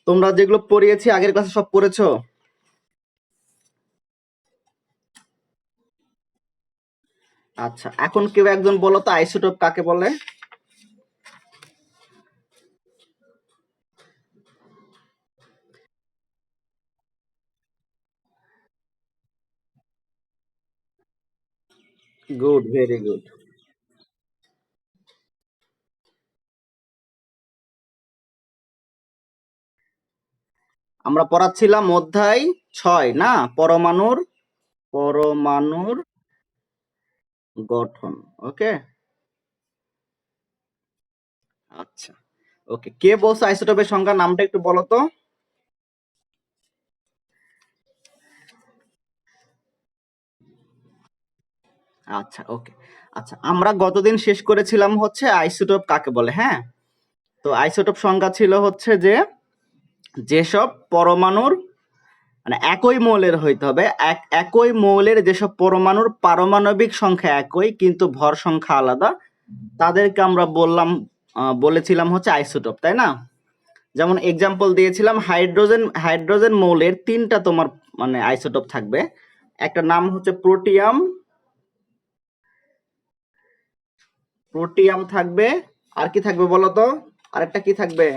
তোমরা যেগুলো পড়িয়েছি আগের ক্লাসে সব পড়েছো? আচ্ছা, এখন কেউ একজন বলো তো আইসোটোপ কাকে বলে? Good, very good. আমরা পড়াচ্ছিলাম অধ্যায় 6 না, পরমাণুর গঠন। ওকে, আচ্ছা, ওকে। কে বলছো আইসোটোপের সংখ্যা, নামটা একটু বলো তো। আচ্ছা, ওকে। আচ্ছা, আমরা গতদিন শেষ করেছিলাম হচ্ছে আইসোটোপ কাকে বলে, হ্যাঁ। তো আইসোটোপ সংখ্যা ছিল হচ্ছে যে যেসব পরমাণুর মানে একই মৌলের হইতে হবে, একই মৌলের যেসব পরমাণুর পারমাণবিক সংখ্যা একই কিন্তু ভর সংখ্যা আলাদা, তাদেরকে আমরা বলেছিলাম হচ্ছে আইসোটোপ, তাই না? যেমন এক্সাম্পল দিয়েছিলাম, হাইড্রোজেন মৌলের 3টা তোমার মানে আইসোটোপ থাকবে। একটা নাম হচ্ছে প্রোটিয়াম থাকবে। আর কি থাকবে বলো তো? আরেকটা কি থাকবে?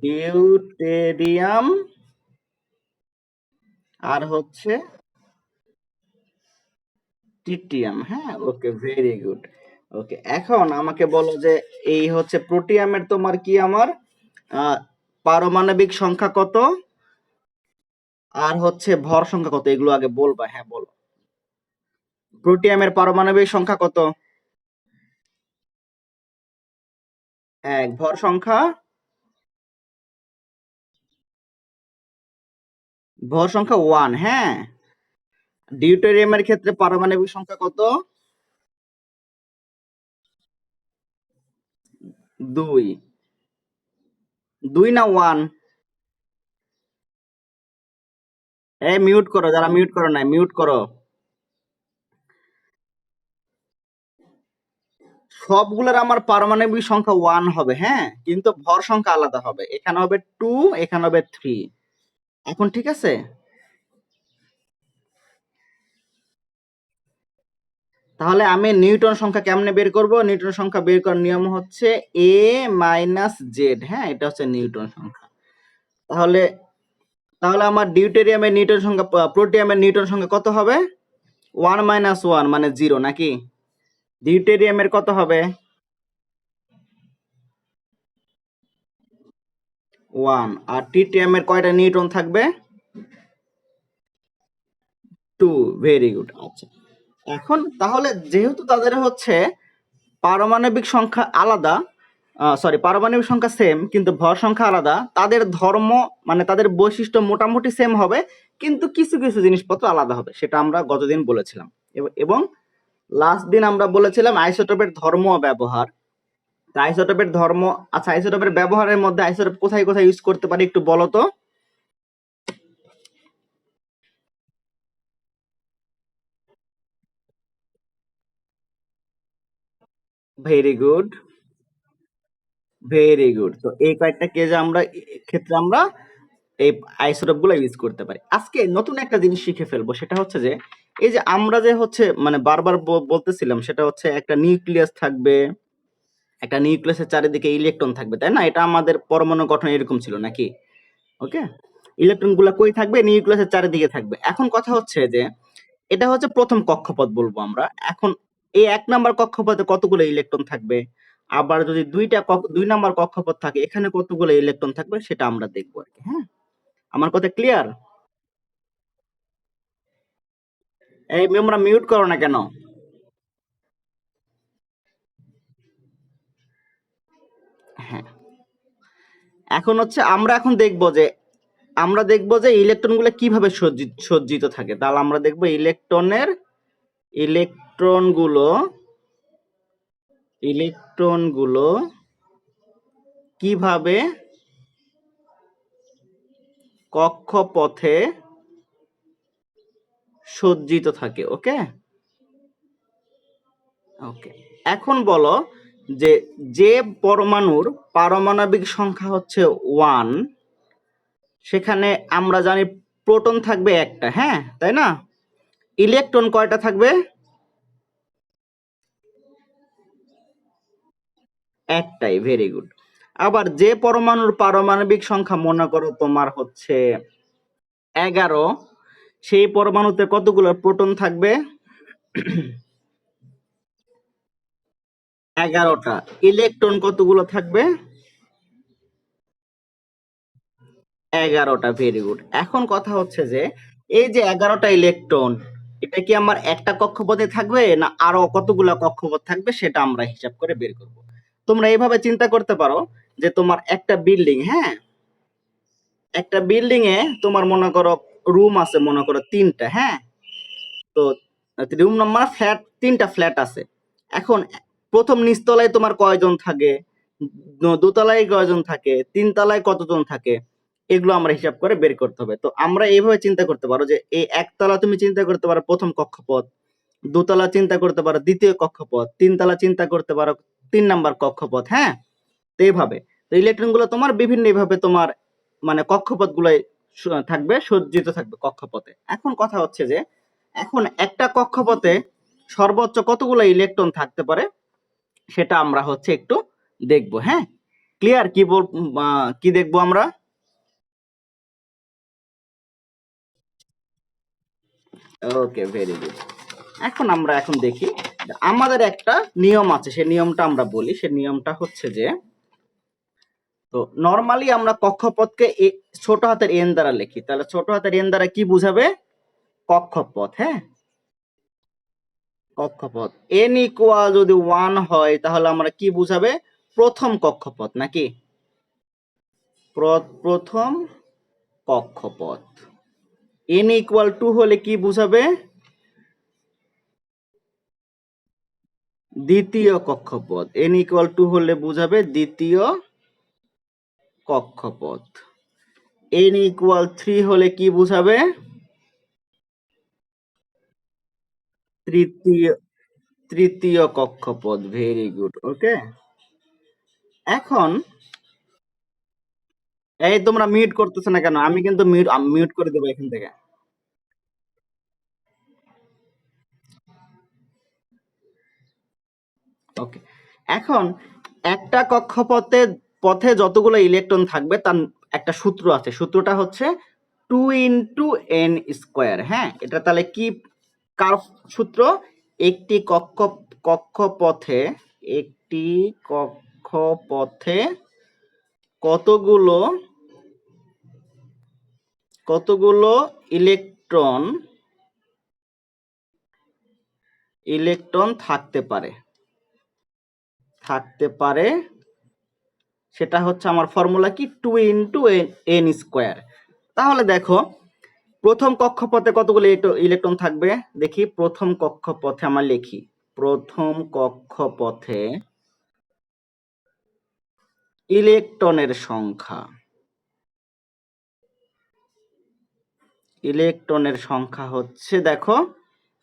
ডিউটেরিয়াম। আর হচ্ছে ট্রিটিয়াম। হ্যাঁ, ওকে, ভেরি গুড। ওকে, এখন আমাকে বলো যে এই হচ্ছে প্রোটিয়ামের তোমার কি আমার আহ, পারমাণবিক সংখ্যা কত, আর হচ্ছে ভর সংখ্যা কত, এগুলো আগে বলবা। হ্যাঁ, বলো। প্রোটিয়ামের পারমাণবিক সংখ্যা কত? 1। ভর সংখ্যা? ভর সংখ্যা 1। হ্যাঁ। ডিউটেরিয়ামের ক্ষেত্রে পারমাণবিক সংখ্যা কত? 2। 2 না 1? এই মিউট করো, যারা মিউট করো না মিউট করো। সবগুলোর আমার পারমাণবিক সংখ্যা 1 হবে, হ্যাঁ, কিন্তু ভর সংখ্যা আলাদা হবে। এখানে হবে 2, এখানে হবে 3। এখন ঠিক আছে? তাহলে আমি নিউটন সংখ্যা কেমনে বের করব? নিউটন সংখ্যা বের করার নিয়ম হচ্ছে a মাইনাস জেড। হ্যাঁ, এটা হচ্ছে নিউটন সংখ্যা। তাহলে তাহলে আমার ডিউটেরিয়ামের নিউটন সংখ্যা, প্রোটিয়ামের নিউটন সংখ্যা কত হবে? 1 মাইনাস 1 মানে 0 নাকি? ডিউটেরিয়ামের কত হবে? 1। আর ট্রিটিয়ামের কয়টা নিউটন থাকবে? 2। Very good. আচ্ছা, এখন তাহলে যেহেতু তাদের হচ্ছে পারমাণবিক সংখ্যা আলাদা, পারমাণবিক সংখ্যা সেম কিন্তু ভর সংখ্যা আলাদা, তাদের ধর্ম মানে তাদের বৈশিষ্ট্য মোটামুটি সেম হবে, কিন্তু কিছু কিছু জিনিসপত্র আলাদা হবে, সেটা আমরা গতদিন বলেছিলাম। এবং লাস্ট দিন আমরা বলেছিলাম আইসোটোপের ধর্ম ও ব্যবহার। আইসোটোপের ধর্ম, আচ্ছা, আইসোটোপের ব্যবহারের মধ্যে আইসোটোপ কোথায় কোথায় ইউজ করতে পারি একটু বলো তো। Very good, very good. তো এই কয়েকটা কেজে আমরা ক্ষেত্রে আমরা এই আইসোটোপ গুলো ইউজ করতে পারি। আজকে নতুন একটা জিনিস শিখে ফেলবো, সেটা হচ্ছে যে এই যে আমরা যে হচ্ছে মানে বারবার বলতেছিলাম, সেটা হচ্ছে একটা নিউক্লিয়াস থাকবে, একটা নিউক্লিয়াসের চারিদিকে ইলেকট্রন থাকবে, তাই না? এটা আমাদের পরমাণু গঠন এরকম ছিল নাকি? ওকে, ইলেকট্রন গুলা কই থাকবে? নিউক্লিয়াসের চারিদিকে থাকবে। এখন কথা হচ্ছে যে এটা হচ্ছে প্রথম কক্ষপথ বলবো আমরা। এখন এই 1 নাম্বার কক্ষপথে কতগুলো ইলেকট্রন থাকবে, আবার যদি 2 নাম্বার কক্ষপথ থাকে এখানে কতগুলো ইলেকট্রন থাকবে, সেটা আমরা দেখবো আর কি। হ্যাঁ, আমার কথা ক্লিয়ার? এই তোমরা মিউট করো না কেন? হ্যাঁ, এখন হচ্ছে আমরা দেখবো যে ইলেকট্রন গুলো কিভাবে সজ্জিত থাকে। তাহলে আমরা দেখবো ইলেকট্রন গুলো ইলেকট্রন গুলো কিভাবে কক্ষপথে সজ্জিত থাকে। ওকে, ওকে। এখন বলো যে যে পরমাণুর পারমাণবিক সংখ্যা হচ্ছে 1, সেখানে আমরা জানি প্রোটন থাকবে একটা, হ্যাঁ তাই না? ইলেকট্রন কয়টা থাকবে? একটাই, ভেরি গুড। আবার যে পরমাণুর পারমাণবিক সংখ্যা মনে করো তোমার হচ্ছে 11, সেই পরমাণুতে কতগুলো প্রোটন থাকবে? 11টা। ইলেকট্রন কতগুলো থাকবে? 11টা, ভেরি গুড। এখন কথা হচ্ছে যে এই যে 11টা ইলেকট্রন, এটা কি আমার একটা কক্ষপথে থাকবে না আরো কতগুলো কক্ষপথ থাকবে, সেটা আমরা হিসাব করে বের করব। তোমরা এইভাবে চিন্তা করতে পারো যে তোমার একটা বিল্ডিং, হ্যাঁ, একটা বিল্ডিং এ তোমার মনে করো রুম আছে মনে করো 3টা, হ্যাঁ। তো রুম নাম্বার ফ্ল্যাট, 3টা ফ্ল্যাট আছে। এখন প্রথম নিচতলায় তোমার কয়জন থাকে, দোতলায় কয়জন থাকে, 3তলায় কতজন থাকে, এগুলো আমরা হিসাব করে বের করতে হবে। তো আমরা এইভাবে চিন্তা করতে পারো যে এই একতলা তুমি চিন্তা করতে পারো প্রথম কক্ষপথ, দোতলা চিন্তা করতে পারো দ্বিতীয় কক্ষপথ, 3তলা চিন্তা করতে পারো 3 নাম্বার কক্ষপথ, হ্যাঁ। তো এইভাবে তো ইলেকট্রন গুলো তোমার বিভিন্ন ভাবে তোমার মানে কক্ষপথ গুলোয় থাকবে, সজ্জিত থাকবে কক্ষপথে। এখন কথা হচ্ছে যে এখন একটা কক্ষপথে সর্বোচ্চ কতগুলো ইলেকট্রন থাকতে পারে, সেটা আমরা হচ্ছে একটু দেখবো, হ্যাঁ। ক্লিয়ার? কি দেখবো আমরা? ওকে, ভেরি গুড। এখন দেখি, আমাদের একটা নিয়ম আছে, সেই নিয়মটা আমরা বলি। সেই নিয়মটা হচ্ছে যে তো নরমালি আমরা কক্ষপথকে ছোট হাতের এন দ্বারা লিখি। তাহলে ছোট হাতের এন দ্বারা কি বুঝাবে? কক্ষপথ, হ্যাঁ, কক্ষপথ। এন ইকুয়াল যদি 1 হয় তাহলে আমরা কি বুঝাবে? প্রথম কক্ষপথ, নাকি? প্রথম কক্ষপথ। এন ইকুয়াল 2 হলে কি বুঝাবে? দ্বিতীয় কক্ষপথ। এন ইকুয়াল 2 হলে বুঝাবে দ্বিতীয় কক্ষপথ। এন ইকুয়াল 3 হলে কি বুঝাবে? তৃতীয় তৃতীয় কক্ষপথ। ভেরি গুড, ওকে। এখন এই তোমরা মিউট করতেছ না কেন? আমি কিন্তু মিউট করে দেবো এখান থেকে। ওকে। এখন একটা পথে যতগুলো ইলেকট্রন থাকবে তার একটা সূত্র আছে। সূত্রটা হচ্ছে 2 × n², হ্যাঁ। এটা তাহলে কি কার সূত্র? একটি কক্ষপথে একটি কক্ষপথে কতগুলো কতগুলো ইলেকট্রন থাকতে পারে, সেটা হচ্ছে আমার ফর্মুলা কি? 2 × n²। তাহলে দেখো প্রথম কক্ষপথে কতগুলো ইলেকট্রন থাকবে দেখি। প্রথম কক্ষপথে আমরা লিখি, প্রথম কক্ষপথে ইলেকট্রনের সংখ্যা হচ্ছে, দেখো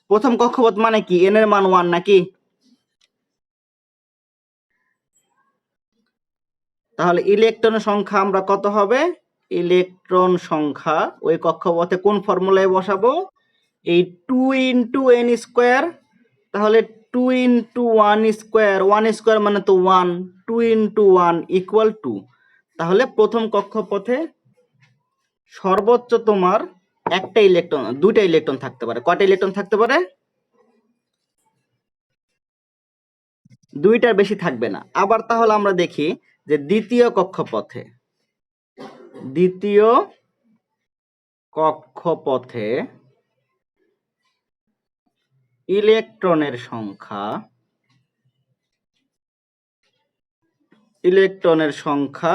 প্রথম কক্ষপথ মানে কি? এন এর মান 1, নাকি? তাহলে ইলেকট্রনের সংখ্যা আমরা কত হবে? ইলেকট্রন সংখ্যা ওই কক্ষপথে কোন ফর্মুলায় বসাবো? এই 2 × n²। তাহলে 2 × 1², 1² মানে তো 1, 2 × 1 = 2। তাহলে প্রথম কক্ষপথে সর্বোচ্চ তোমার দুইটা ইলেকট্রন থাকতে পারে। কয়টা ইলেকট্রন থাকতে পারে? দুইটার বেশি থাকবে না। আবার তাহলে আমরা দেখি যে দ্বিতীয় কক্ষপথে ইলেকট্রনের সংখ্যা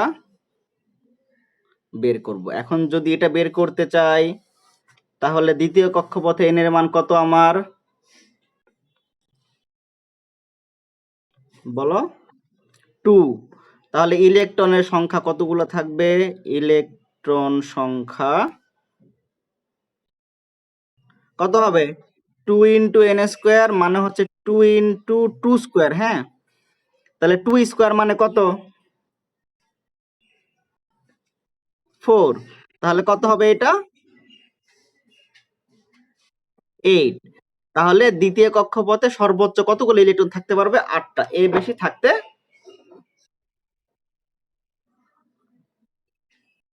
বের করব। এখন যদি এটা বের করতে চাই তাহলে দ্বিতীয় কক্ষপথে n এর মান কত আমার? বলো। 2। তাহলে ইলেকট্রনের সংখ্যা কতগুলো থাকবে? ইলেকট্রন সংখ্যা কত হবে? 2 × n² মানে হচ্ছে 2 × 2², হ্যাঁ। তাহলে 2 স্কয়ার মানে কত? 4। তাহলে কত হবে এটা? 8। তাহলে দ্বিতীয় কক্ষপথে সর্বোচ্চ কতগুলো ইলেকট্রন থাকতে পারবে? 8টা। এর বেশি থাকতে,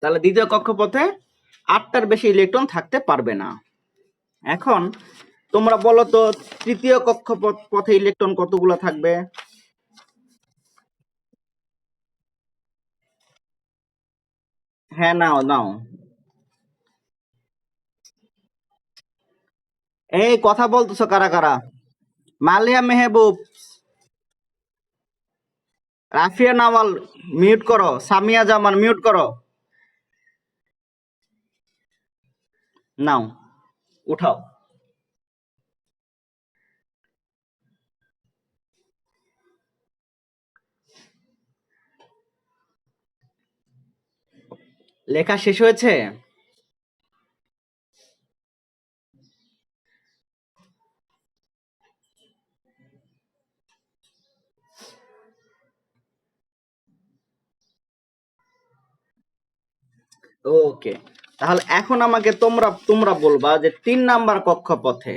তাহলে দ্বিতীয় কক্ষপথে 8টার বেশি ইলেকট্রন থাকতে পারবে না। এখন তোমরা বলো তো তৃতীয় কক্ষপথে ইলেকট্রন কতগুলো থাকবে? হ্যাঁ, নাও নাও। এই কথা বলতেছো কারা কারা? মালিয়া মেহবুব, রাফিয়া নাওয়াল মিউট করো, সামিয়া জামান মিউট করো। নাও উঠাও। লেখা শেষ হয়েছে? ওকে, তাহলে এখন আমাকে তোমরা তোমরা বলবা যে 3 নাম্বার কক্ষপথে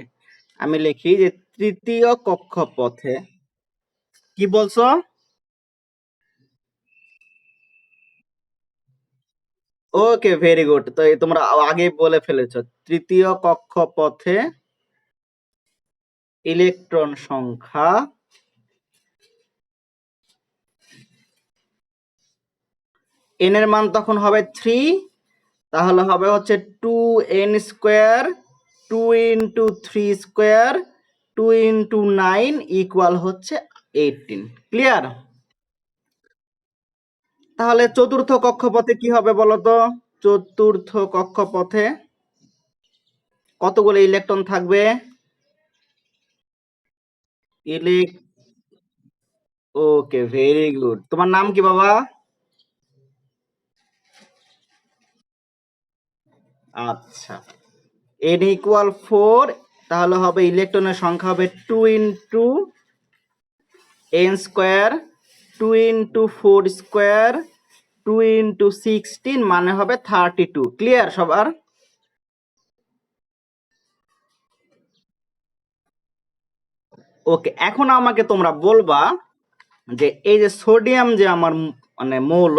আমি লিখি যে তৃতীয় কক্ষপথে কি বলছো? ওকে, ভেরি গুড। তো এই তোমরা আগে বলে ফেলেছো, তৃতীয় কক্ষপথে ইলেকট্রন সংখ্যা n এর মান তখন হবে 3। তাহলে হবে হচ্ছে 2n² 2 into 3 square 2 into 9 equal হচ্ছে 18। ক্লিয়ার? তাহলে চতুর্থ কক্ষপথে কি হবে বলো তো? চতুর্থ কক্ষপথে কতগুলো ইলেকট্রন থাকবে? ইলেক ওকে, ভেরি গুড। তোমার নাম কি বাবা? আচ্ছা, n ইকুয়াল 4। তাহলে হবে ইলেকট্রনের সংখ্যা হবে 2 into n square 2 into 4 square 2 into 16 মানে হবে 32। ক্লিয়ার সবার? ওকে, এখন আমাকে তোমরা বলবা যে এই যে সোডিয়াম যে আমার মানে মৌল,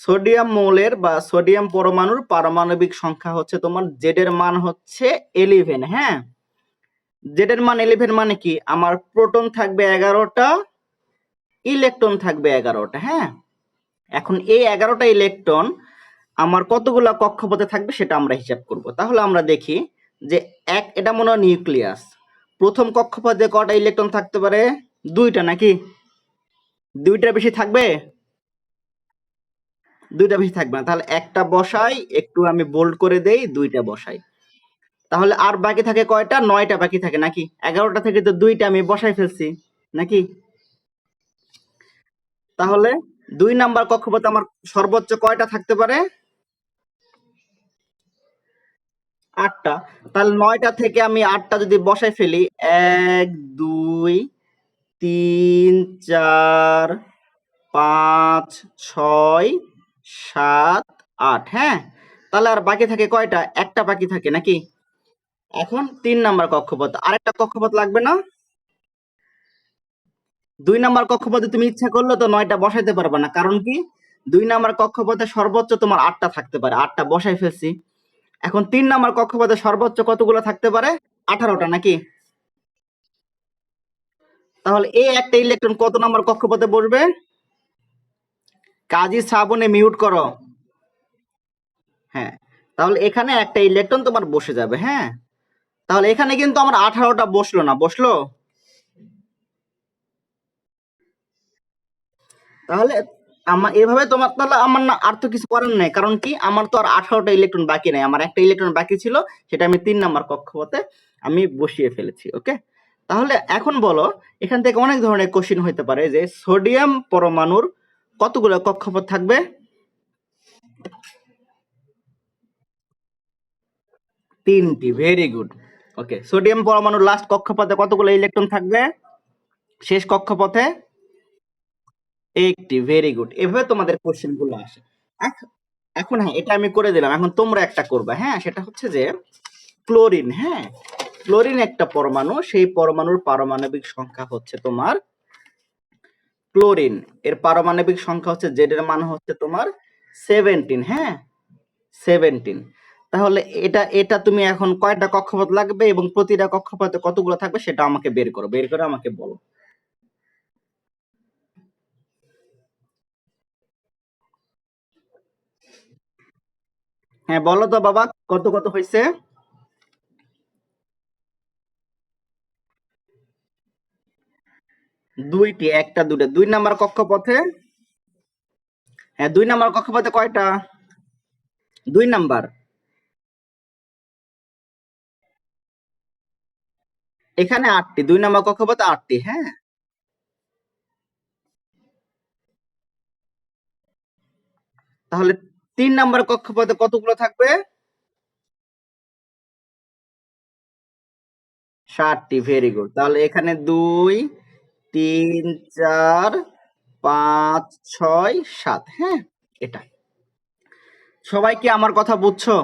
সোডিয়াম মৌলের বা সোডিয়াম পরমাণুর পারমাণবিক সংখ্যা হচ্ছে তোমার জেড এর মান হচ্ছে 11। হ্যাঁ, জেড এর মান 11 মানে কি? আমার প্রোটন থাকবে 11টা, ইলেকট্রন থাকবে 11টা। হ্যাঁ, এখন এই 11টা ইলেকট্রন আমার কতগুলা কক্ষপথে থাকবে সেটা আমরা হিসাব করব। তাহলে আমরা দেখি যে এটা মনে হয় নিউক্লিয়াস। প্রথম কক্ষপথে কটা ইলেকট্রন থাকতে পারে? 2টা নাকি? 2টার বেশি থাকবে? 2টা বেশি থাকবে না। তাহলে একটা বসাই, একটু আমি বোল্ড করে দেই, 2টা বসাই। তাহলে আর বাকি থাকে কয়টা? 9টা বাকি থাকে নাকি? 11টা থেকে তো 2টা আমি বসাই ফেলছি নাকি? তাহলে 2 নাম্বার কক্ষপথে আমার সর্বোচ্চ কয়টা থাকতে পারে? 8টা। তাহলে 9টা থেকে আমি 8টা যদি বসাই ফেলি, 1 2 3 4 5 6 7 8। হ্যাঁ, তাহলে আর বাকি থাকে কয়টা? একটা বাকি থাকে নাকি? এখন 3 নাম্বার কক্ষপথ, আরেকটা কক্ষপথ লাগবে না? 2 নাম্বার কক্ষপথে তুমি ইচ্ছা করলে তো 9টা বসাইতে পারবে না, কারণ কি? 2 নাম্বার কক্ষপথে সর্বোচ্চ তোমার 8টা থাকতে পারে, 8টা বসাই ফেলছি। এখন 3 নাম্বার কক্ষপথে সর্বোচ্চ কতগুলো থাকতে পারে? 18টা নাকি? তাহলে এই একটা ইলেকট্রন কত নাম্বার কক্ষপথে বসবে? কাজী শ্রাবণে মিউট করো। হ্যাঁ, তাহলে এখানে একটা ইলেকট্রন তোমার বসে যাবে। হ্যাঁ, তাহলে এখানে কিন্তু আমার 18টা বসলো না, বসলো? তাহলে আমার এভাবে তোমার, তাহলে আমার না আর তো কিছু করার নাই, কারণ কি আমার তো আর 18টা ইলেকট্রন বাকি নাই, আমার একটা ইলেকট্রন বাকি ছিল, সেটা আমি 3 নাম্বার কক্ষপথে আমি বসিয়ে ফেলেছি। ওকে, তাহলে এখন বলো, এখান থেকে অনেক ধরনের কোশ্চিন হতে পারে যে সোডিয়াম পরমাণুর কতগুলো কক্ষপথ থাকবে? 3টি। Very good. ওকে, সোডিয়াম পরমাণুর লাস্ট কক্ষপথে কতগুলো ইলেকট্রন থাকবে? শেষ কক্ষপথে একটি, ভেরি গুড। এভাবে তোমাদের কোশ্চেন গুলো আসে। এখ- এখন হ্যাঁ, এটা আমি করে দিলাম, এখন তোমরা একটা করবা। হ্যাঁ, সেটা হচ্ছে যে ক্লোরিন। হ্যাঁ, ক্লোরিন একটা পরমাণু, সেই পরমাণুর পারমাণবিক সংখ্যা হচ্ছে তোমার ক্লোরিন এর পারমাণবিক সংখ্যা হচ্ছে, জেড এর মান হচ্ছে তোমার 17। হ্যাঁ, 17। তাহলে এটা এটা তুমি এখন কয়টা কক্ষপথ লাগবে এবং প্রতিটা কক্ষপথে কতগুলো থাকবে সেটা আমাকে বের করো, বের করে আমাকে বলো। হ্যাঁ বলো তো বাবা, কত কত হয়েছে? দুইটি, একটা দুটো, 2 নাম্বার কক্ষপথে। হ্যাঁ, 2 নাম্বার কক্ষপথে কয়টা? 2 নাম্বার। এখানে 8টি, 2 নাম্বার কক্ষপথে 8টি। হ্যাঁ, তাহলে 3 নাম্বার কক্ষপথে কতগুলো থাকবে? 7টি, ভেরি গুড। তাহলে এখানে 2, 3, 4, 5, 6, 7। হ্যাঁ, এটা। সবাই কি আমার কথা বুঝছো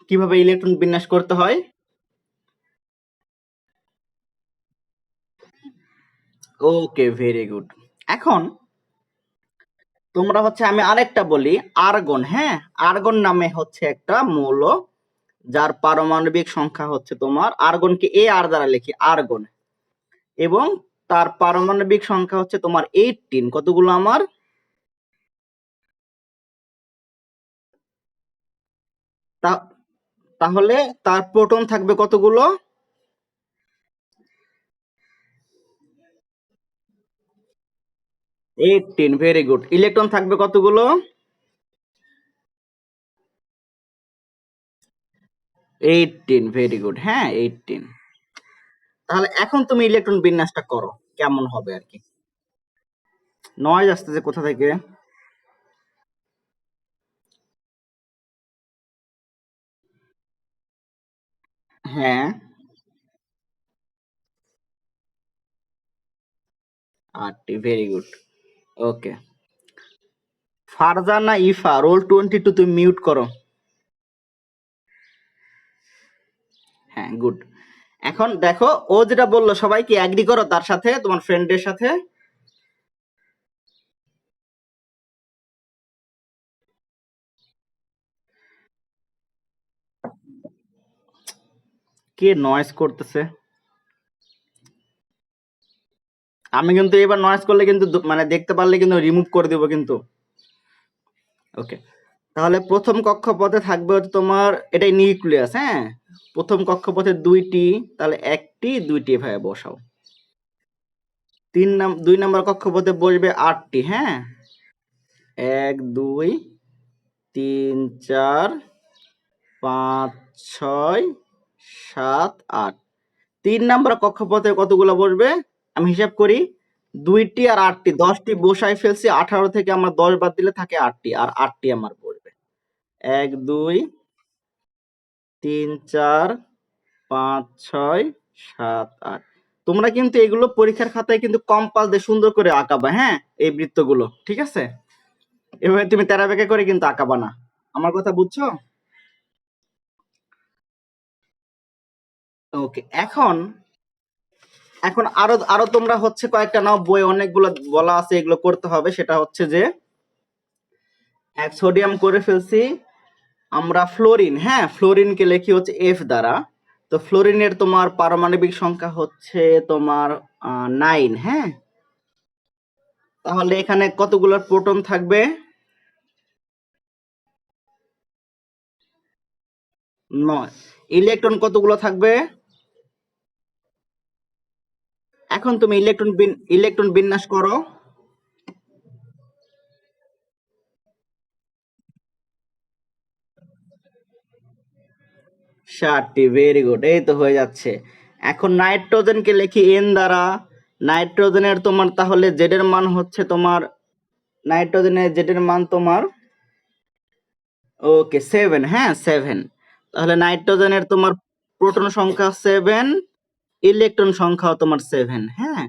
কিভাবে ইলেকট্রন বিন্যাস করতে হয়? ওকে, ভেরি গুড। এখন তোমরা হচ্ছে, আমি আরেকটা বলি, আর্গন। হ্যাঁ, আর্গন নামে হচ্ছে একটা মৌল, যার পারমাণবিক সংখ্যা হচ্ছে তোমার, আর্গনকে আর দ্বারা লিখি, আর্গন, এবং তার পারমাণবিক সংখ্যা হচ্ছে তোমার 18। কতগুলো আমার? তা- তাহলে তার প্রোটন থাকবে কতগুলো? 18, ভেরি গুড। ইলেকট্রন থাকবে কতগুলো? 18, ভেরি গুড। হ্যাঁ, 18। তাহলে এখন তুমি ইলেকট্রন বিন্যাসটা করো, কেমন হবে আর কি। নয়েজ আসতেছে কোথা থেকে? হ্যাঁ, 8টি, ভেরি গুড। ওকে। ফারজানা ইফা, রোল 22 তুমি মিউট করো। হ্যাঁ, গুড। এখন দেখো, ও যেটা বললো সবাই কি অ্যাগ্রি করো তার সাথে, তোমার ফ্রেন্ডের সাথে? কে নয়েজ করতেছে? আমি কিন্তু এবার নয়েজ করলে কিন্তু মানে দেখতে পারলে কিন্তু রিমুভ করে দেবো কিন্তু। ওকে। তাহলে প্রথম কক্ষপথে থাকবে হচ্ছে তোমার, এটাই নিউক্লিয়াস। হ্যাঁ, প্রথম কক্ষপথে 2টি, তাহলে 1টি 2টি এভাবে বসাও। 2 নাম্বার কক্ষপথে বসবে 8টি। হ্যাঁ, 1, 2, 3, 4, 5, 6, 7, 8। 3 নাম্বার কক্ষপথে কতগুলো বসবে? আমি হিসাব করি, 2টি আর 8টি, 10টি বসাই ফেলছি। 18 থেকে আমার 10 বাদ দিলে থাকে 8টি, আর 8টি আমার বসবে। 1, 2, 3, 4, 5, 6, 7, 8। তোমরা কিন্তু এগুলো পরীক্ষার খাতায় কিন্তু কম্পাস দিয়ে সুন্দর করে আঁকাবা। হ্যাঁ, এই বৃত্তগুলো, ঠিক আছে? এভাবে তুমি তেরা বেঁকা করে কিন্তু আঁকাবা না। আমার কথা বুঝছো? ওকে। এখন এখন আরো আরো তোমরা হচ্ছে কয়েকটা নাও, বই অনেকগুলো বলা আছে, এগুলো করতে হবে। সেটা হচ্ছে যে, এক সোডিয়াম করে ফেলছি আমরা ফ্লোরিন। হ্যাঁ, ফ্লোরিনকে লিখি হচ্ছে এফ দ্বারা। তো ফ্লোরিনের তোমার পারমাণবিক সংখ্যা হচ্ছে তোমার 9। হ্যাঁ, তাহলে এখানে কতগুলো প্রোটন থাকবে? 9। ইলেকট্রন কতগুলো থাকবে? এখন তুমি ইলেকট্রন বিন্যাস করো। 7টি, ভেরি গুড। এই তো হয়ে যাচ্ছে। এখন নাইট্রোজেনকে লিখি এন দ্বারা। নাইট্রোজেনের তোমার তাহলে জেড এর মান হচ্ছে তোমার, নাইট্রোজেনের জেড এর মান তোমার, ওকে, 7। হ্যাঁ, 7। তাহলে নাইট্রোজেনের তোমার প্রোটন সংখ্যা 7, ইলেকট্রন সংখ্যাও তোমার 7। হ্যাঁ,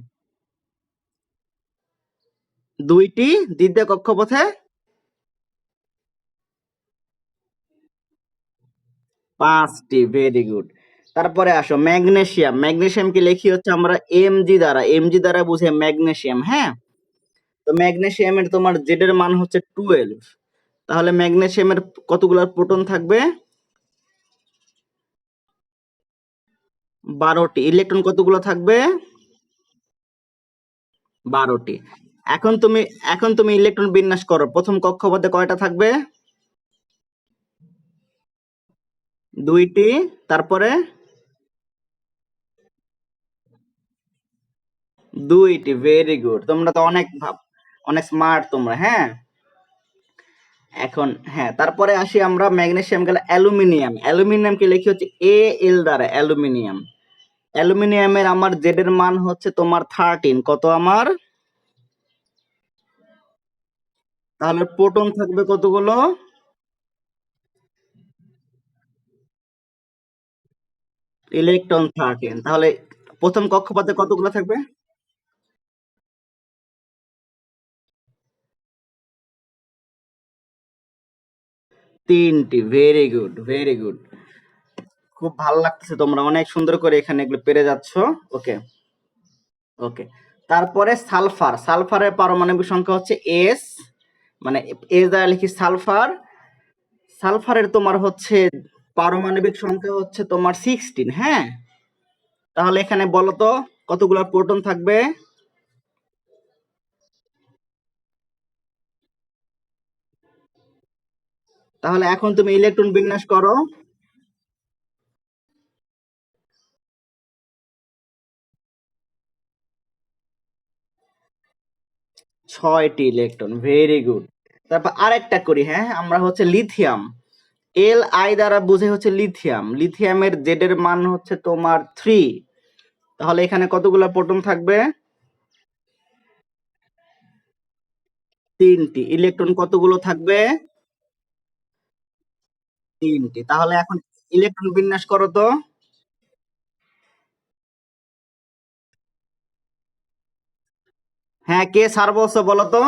দুইটি দ্বিতীয় কক্ষপথে 5টি, ভেরি গুড। তারপরে আসো ম্যাগনেসিয়াম। ম্যাগনেসিয়ামকে লিখি হচ্ছে আমরা Mg দ্বারা। Mg দ্বারা বুঝে ম্যাগনেসিয়াম, হ্যাঁ? তো ম্যাগনেসিয়ামের তোমার Z এর মান হচ্ছে 12। তাহলে ম্যাগনেসিয়ামের কতগুলা প্রোটন থাকবে? 12টি। ইলেকট্রন কতগুলো থাকবে? 12টি। এখন তুমি ইলেকট্রন বিন্যাস করো। প্রথম কক্ষপথে কয়টা থাকবে? 2টি। তারপরে 2টি, ভেরি গুড। তোমরা তো অনেক স্মার্ট তোমরা, হ্যাঁ? এখন হ্যাঁ, তারপরে আসি আমরা ম্যাগনেসিয়াম গেলে অ্যালুমিনিয়াম। অ্যালুমিনিয়ামকে লিখি হচ্ছে Al দ্বারা, অ্যালুমিনিয়াম। অ্যালুমিনিয়ামের আমার Z এর মান হচ্ছে তোমার 13। কত আমার? তাহলে প্রোটন থাকবে কতগুলো? ইলেকট্রন 13। তাহলে প্রথম কক্ষপথে কতগুলো থাকবে? 3টি, ভেরি গুড, ভেরি গুড। খুব ভালো লাগতেছে, তোমরা অনেক সুন্দর করে এখানে এগুলো পেরে যাচ্ছ। ওকে, ওকে। তারপরে সালফার। সালফারের পারমাণবিক সংখ্যা হচ্ছে এস, মানে এস দ্বারা লিখি সালফার। সালফারের তোমার হচ্ছে পারমাণবিক সংখ্যা হচ্ছে তোমার 16, হ্যাঁ? তাহলে এখানে বলো তো কতগুলো প্রোটন থাকবে? তাহলে এখন তুমি ইলেকট্রন বিন্যাস করো। 6টি ইলেকট্রন, ভেরি গুড। তারপর আরেকটা করি, হ্যাঁ? আমরা হচ্ছে লিথিয়াম। Li দ্বারা বুঝে হচ্ছে লিথিয়াম। লিথিয়ামের Z এর মান হচ্ছে তোমার 3। তাহলে এখানে কতগুলো প্রোটন থাকবে? 3টি। ইলেকট্রন কতগুলো থাকবে? 3টি। তাহলে এখন ইলেকট্রন বিন্যাস করো তো। হ্যাঁ, কে স্যার বলছো বলো তো?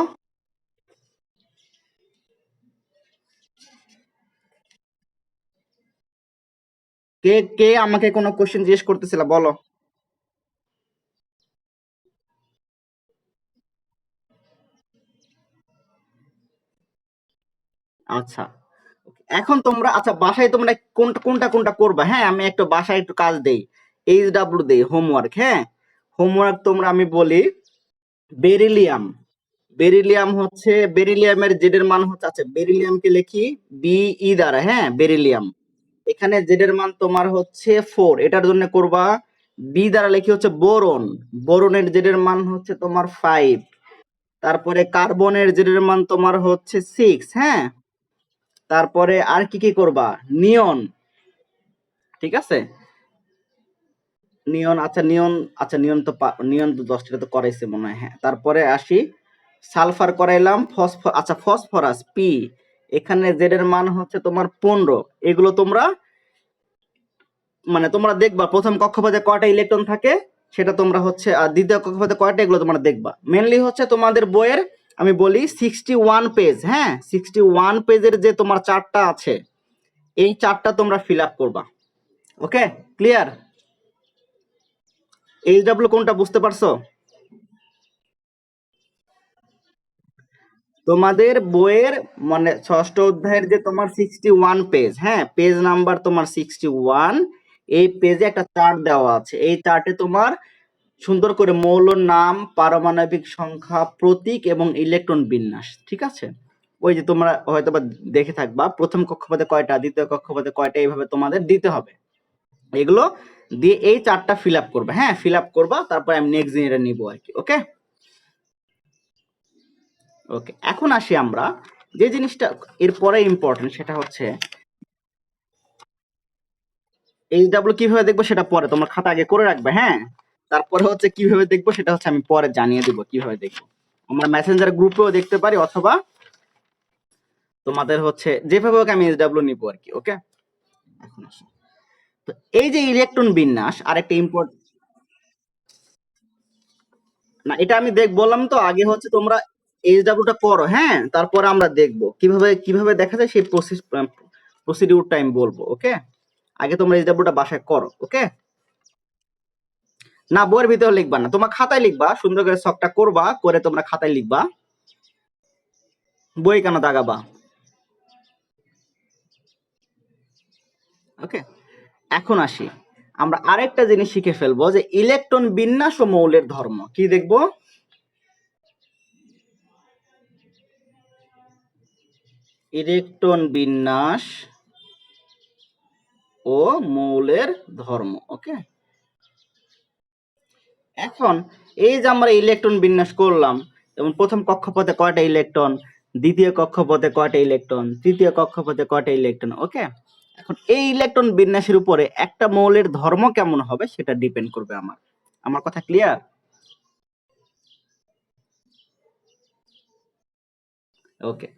কে আমাকে কোনো কোশ্চেন জিজ্ঞেস করতেছিল বলো। আচ্ছা, এখন তোমরা আচ্ছা বাসায় তোমরা কোনটা করবা, হ্যাঁ? আমি একটা বাসায় একটু কাজ দেই, HW দেই, হোমওয়ার্ক, হ্যাঁ? হোমওয়ার্ক তোমরা আমি বলি, বেরিলিয়াম। বেরিলিয়াম হচ্ছে বেরিলিয়ামের জেড এর মান হচ্ছে, আচ্ছা বেরিলিয়ামকে লিখি BE দ্বারা, হ্যাঁ? বেরিলিয়াম। এখানে জেড এর মান তোমার হচ্ছে 4, এটার জন্য করবা। বি দ্বারা লিখি হচ্ছে বোরন। বোরনের জেড এর মান হচ্ছে তোমার 5। তারপরে কার্বনের জেড এর মান তোমার হচ্ছে 6, হ্যাঁ? তারপরে আর কি করবা? নিয়ন, ঠিক আছে? নিয়ন, আচ্ছা নিয়ন, আচ্ছা নিয়ন তো 10টা তো করাইছে মনে হয়, হ্যাঁ? তারপরে আসি সালফার করাইলাম, আচ্ছা ফসফরাস পি, এখানে জেড এর মান হচ্ছে তোমার 15। এগুলো তোমরা মানে তোমরা দেখবা প্রথম কক্ষপথে কয়টা ইলেকট্রন থাকে সেটা তোমরা হচ্ছে, আর দ্বিতীয় কক্ষপথে কয়টা এগুলো তোমরা দেখবা। মেনলি হচ্ছে তোমাদের বইয়ের আমি বলি 61 পেজ, হ্যাঁ? 61 পেজের যে তোমার চার্টটা আছে, এই চার্টটা তোমরা ফিল আপ করবা। ওকে, ক্লিয়ার? HW কোনটা বুঝতে পারছো? তোমাদের বইয়ের মানে ষষ্ঠ অধ্যায়ের যে তোমার 61 পেজ, হ্যাঁ? পেজ নাম্বার তোমার 61। এই পেজে একটা চার্ট দেওয়া আছে। এই চার্টে তোমার সুন্দর করে মৌলর নাম, পারমাণবিক সংখ্যা, প্রতীক এবং ইলেকট্রন বিন্যাস, ঠিক আছে? ওই যে তোমরা হয়তোবা দেখে থাকবা প্রথম কক্ষপথে কয়টা, দ্বিতীয় কক্ষপথে কয়টা, এইভাবে তোমাদের দিতে হবে। এগুলো দিয়ে এই চার্টটা ফিল আপ করবে, হ্যাঁ? ফিল আপ করবা, তারপরে আমি নেক্সট দিন এটা নিবো আর কি। ওকে, ওকে। এখন আসি আমরা যে জিনিসটা এরপরে ইম্পর্টেন্ট, সেটা হচ্ছে HW কিভাবে দেখবো সেটা পরে, তোমার খাতা আগে করে রাখবে, হ্যাঁ? তারপরে হচ্ছে কিভাবে দেখবো সেটা হচ্ছে আমি পরে জানিয়ে দেবো কিভাবে দেখবো। আমরা মেসেঞ্জার গ্রুপেও দেখতে পারি, অথবা তোমাদের হচ্ছে যেভাবে হোক আমি HW নিবো আর কি। ওকে, এখন আসি। তো এই যে ইলেকট্রন বিন্যাস আরেকটা না, এটা আমি বললাম তো আগে হচ্ছে তোমরা এইচডাব্লিউটা করো, হ্যাঁ, তারপরে আমরা দেখবো কিভাবে কিভাবে দেখা যায় সেই প্রসিডিউরটা আমি বলবো। ওকে, আগে তোমরা এইচডাব্লিউটা বাসায় করো। ওকে, না বইয়ের ভিতরে লিখবা না, তোমার খাতায় লিখবা, সুন্দর করে ছকটা করবা, করে তোমরা খাতায় লিখবা, বই কেন দাগাবা। ওকে, এখন আসি, আমরা আরেকটা জিনিস শিখে ফেলবো যে ইলেকট্রন বিন্যাস ও মৌলের ধর্ম কি দেখবো। ইলেকট্রন বিন্যাস ও মৌলের ধর্ম। ওকে, এখন এই যে আমরা ইলেকট্রন বিন্যাস করলাম, যেমন প্রথম কক্ষপথে কয়টা ইলেকট্রন, দ্বিতীয় কক্ষপথে কয়টা ইলেকট্রন, তৃতীয় কক্ষপথে কয়টা ইলেকট্রন। ওকে, এখন এই ইলেকট্রন বিন্যাসের উপরে একটা মৌলের ধর্ম কেমন হবে সেটা ডিপেন্ড করবে। আমার আমার কথা ক্লিয়ার? ওকে,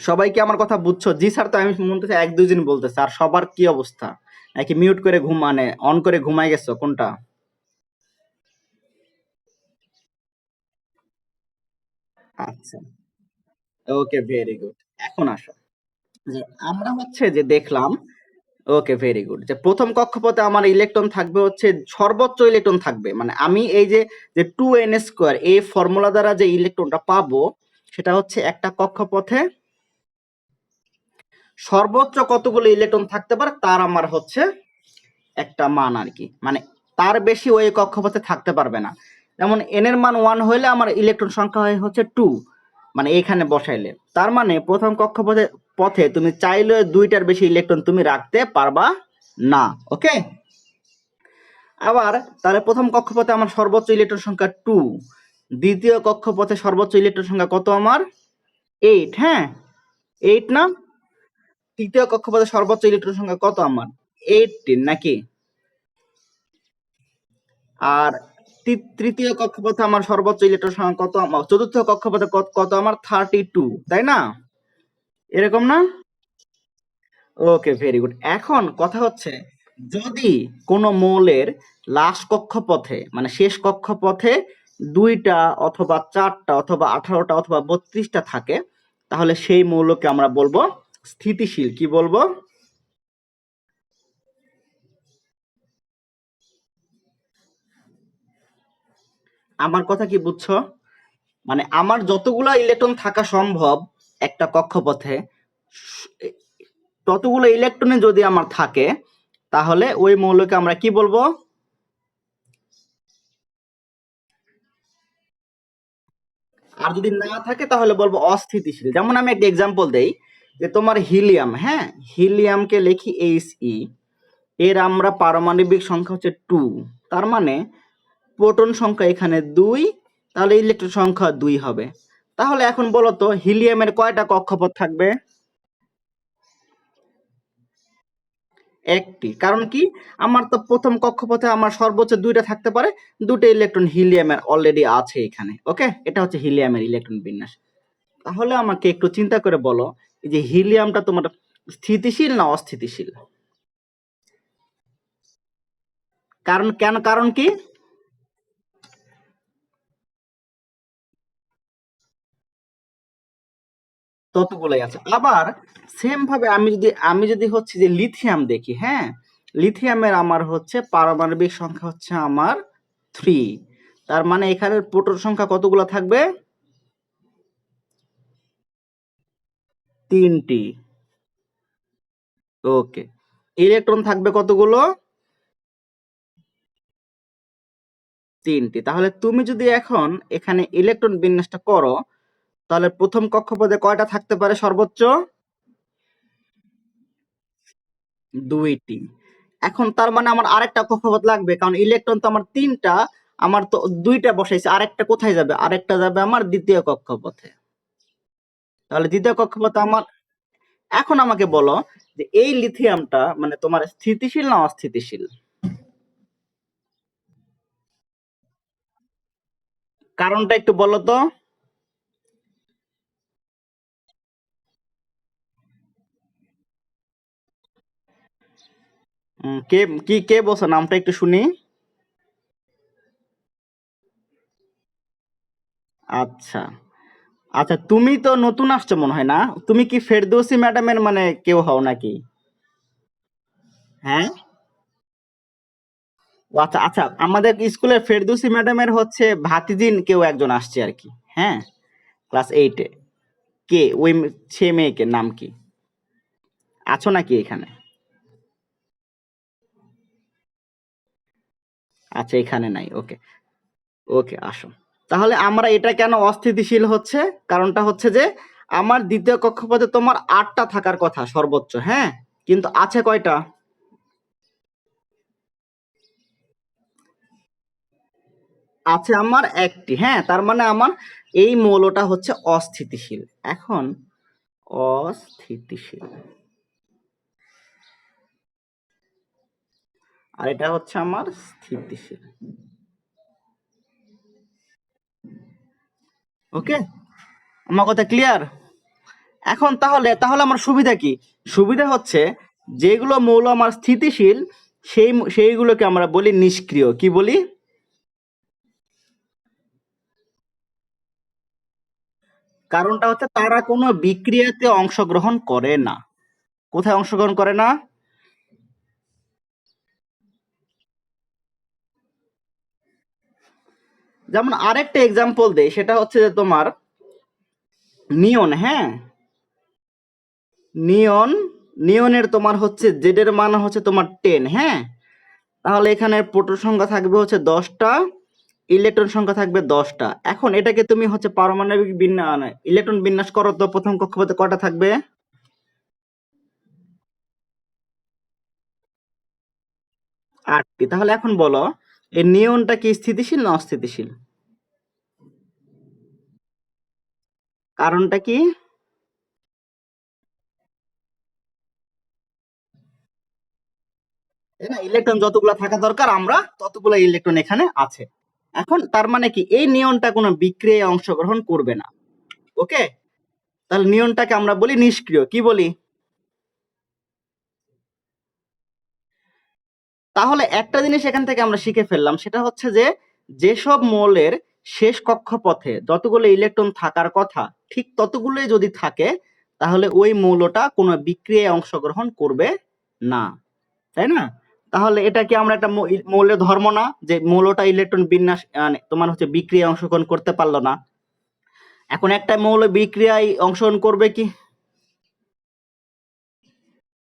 সবাই কি আমার কথা বুঝছো? জি স্যার, তো আমি মনে হচ্ছে এক দুই দিন বলতেছে, আর সবার কি অবস্থা? নাকি মিউট করে মানে অন করে ঘুমাই গেছো, কোনটা? আচ্ছা, ওকে, ভেরি গুড। এখন আসো, যে আমরা হচ্ছে যে দেখলাম, ওকে ভেরি গুড, যে প্রথম কক্ষপথে আমার ইলেকট্রন থাকবে হচ্ছে সর্বোচ্চ ইলেকট্রন থাকবে, মানে আমি এই যে যে 2n² এই ফর্মুলা দ্বারা যে ইলেকট্রনটা পাবো সেটা হচ্ছে একটা কক্ষপথে সর্বোচ্চ কতগুলো ইলেকট্রন থাকতে পারে তার আমার হচ্ছে একটা মান আর কি, মানে তার বেশি ওই কক্ষপথে থাকতে পারবে না। যেমন n এর মান 1 হইলে আমার ইলেকট্রন সংখ্যা হয় হচ্ছে 2, মানে এখানে বসাইলে তার মানে প্রথম কক্ষপথে পথে তুমি চাইলে দুইটার বেশি ইলেকট্রন তুমি রাখতে পারবা না। ওকে, আবার তাহলে প্রথম কক্ষপথে আমার সর্বোচ্চ ইলেকট্রন সংখ্যা 2, দ্বিতীয় কক্ষপথে সর্বোচ্চ ইলেকট্রন সংখ্যা কত আমার? 8, হ্যাঁ, 8 না? তৃতীয় কক্ষপথে সর্বোচ্চ ইলেকট্রন সংখ্যা কত আমার? 18 নাকি? আর তৃতীয় কক্ষপথে আমার সর্বোচ্চ ইলেকট্রন সংখ্যা কত আমার? চতুর্থ কক্ষপথে কত আমার? 32, তাই না? এরকম না? Okay very good. এখন কথা হচ্ছে, যদি কোনো মৌলের লাস্ট কক্ষপথে মানে শেষ কক্ষপথে 2টা অথবা 4টা অথবা 18টা অথবা 32টা থাকে, তাহলে সেই মৌলকে আমরা বলবো স্থিতিশীল। কি বলবো? আমার কথা কি বুঝছো? মানে আমার যতগুলা ইলেকট্রন থাকা সম্ভব একটা কক্ষপথে, ততগুলো ইলেকট্রনে যদি আমার থাকে তাহলে ওই মৌলকে আমরা কি বলবো? আর যদি না থাকে তাহলে বলবো অস্থিতিশীল। যেমন আমি একটা এক্সাম্পল দেই, যে তোমার হিলিয়াম, হ্যাঁ, হিলিয়ামকে লিখি He, এর আমরা পারমাণবিক সংখ্যা হচ্ছে 2, তার মানে প্রোটন সংখ্যা এখানে 2, তাহলে ইলেকট্রন সংখ্যা 2 হবে। তাহলে এখন বলো তো হিলিয়ামের কয়টা কক্ষপথ থাকবে? একটি। কারণ কি? আমার তো প্রথম কক্ষপথে আমার সর্বোচ্চ 2টা থাকতে পারে, 2টা ইলেকট্রন হিলিয়ামের অলরেডি আছে এখানে। ওকে, এটা হচ্ছে হিলিয়ামের ইলেকট্রন বিন্যাস। তাহলে আমাকে একটু চিন্তা করে বলো, এই যে হিলিয়ামটা তোমার স্থিতিশীল না অস্থিতিশীল? কারণ কেন? কারণ কি? ততগুলাই আছে। আবার সেম ভাবে আমি যদি হচ্ছে যে লিথিয়াম দেখি, হ্যাঁ, লিথিয়ামের আমার হচ্ছে পারমাণবিক সংখ্যা হচ্ছে আমার 3, তার মানে এখানে প্রোটন সংখ্যা কতগুলো থাকবে? 3টি। ওকে, ইলেকট্রন থাকবে কতগুলো? 3টি। তাহলে তুমি যদি এখন এখানে ইলেকট্রন বিন্যাসটা করো, তাহলে প্রথম কক্ষপথে কয়টা থাকতে পারে সর্বোচ্চ? 2টি। এখন তার মানে আমার আরেকটা কক্ষপথ লাগবে, কারণ ইলেকট্রন তো আমার 3টা, আমার তো 2টা বসাইছে, আরেকটা কোথায় যাবে? আরেকটা যাবে আমার দ্বিতীয় কক্ষপথে। তাহলে দ্বিতীয় কক্ষপথে আমার, এখন আমাকে বলো যে এই লিথিয়ামটা মানে তোমার স্থিতিশীল না অস্থিতিশীল? কারণটা একটু বলো তো। কে কে বলছো? নামটা একটু শুনি। আচ্ছা, আচ্ছা, তুমি তো নতুন আসছো মনে হয় না? তুমি কি ফেরদৌসী ম্যাডামের মানে কেউ হও নাকি? হ্যাঁ? ও আচ্ছা, আচ্ছা। আমাদের স্কুলের ফেরদৌসী ম্যাডামের হচ্ছে ভাতিজিন কেউ একজন আসছে আরকি। হ্যাঁ? ক্লাস 8 এ। কে? সে মেয়েকে নাম কি? আছো নাকি এখানে? আচ্ছা, এখানে নাই। ওকে। ওকে, আসো। তাহলে আমরা এটা কেন অস্থিতিশীল হচ্ছে? কারণটা হচ্ছে যে আমার ২য় কক্ষপথে তোমার ৮ টা থাকার কথা সর্বোচ্চ, হ্যাঁ? কিন্তু আছে কয়টা? আছে আমার ১ টি, হ্যাঁ? তার মানে আমার এই মৌলটা হচ্ছে অস্থিতিশীল। এখন অস্থিতিশীল। আর এটা হচ্ছে আমার স্থিতিশীল। ওকে? আমার কথা ক্লিয়ার? এখন তাহলে আমার সুবিধা কি? সুবিধা হচ্ছে যেগুলো মৌল আমার স্থিতিশীল সেইগুলোকে আমরা বলি নিষ্ক্রিয়। কি বলি? কারণটা হচ্ছে তারা কোনো বিক্রিয়াতে অংশগ্রহণ করে না। কোথায় অংশগ্রহণ করে না? যেমন আরেকটা এক্সাম্পল দেই, সেটা হচ্ছে যে তোমার নিয়ন, হ্যাঁ? নিয়ন, নিয়নের তোমার হচ্ছে জেড এর মান হচ্ছে তোমার 10, হ্যাঁ? তাহলে এখানে প্রোটন সংখ্যা থাকবে হচ্ছে 10 টা, ইলেকট্রন সংখ্যা থাকবে 10 টা। এখন এটাকে তুমি হচ্ছে পারমাণবিক ইলেকট্রন বিন্যাস করো তো প্রথম কক্ষপথে কয়টা থাকবে? 8 টি। তাহলে এখন বলো এই নিয়নটা কি স্থিতিশীল না অস্থিতিশীল? কারণটা কি? তাই না? ইলেকট্রন যতগুলা থাকা দরকার আমরা ততগুলা ইলেকট্রন এখানে আছে। এখন তার মানে কি এই নিয়নটা কোনো বিক্রিয়ায় অংশগ্রহণ করবে না। ওকে? তাহলে নিয়নটাকে আমরা বলি নিষ্ক্রিয়। কি বলি? তাহলে একটা জিনিস এখান থেকে আমরা শিখে ফেললাম, সেটা হচ্ছে যে যেসব মৌলের শেষ কক্ষপথে যতগুলো ইলেকট্রন থাকার কথা ঠিক ততগুলোই যদি থাকে তাহলে ওই মৌলটা কোনো বিক্রিয়ায় অংশগ্রহণ করবে না। তাই না? তাহলে এটা কি আমরা একটা মৌলের ধর্ম না? যে মৌলটা ইলেকট্রন বিন্যাস তোমার হচ্ছে বিক্রিয়ায় অংশগ্রহণ করতে পারল না। এখন একটা মৌল বিক্রিয়ায় অংশগ্রহণ করবে কি?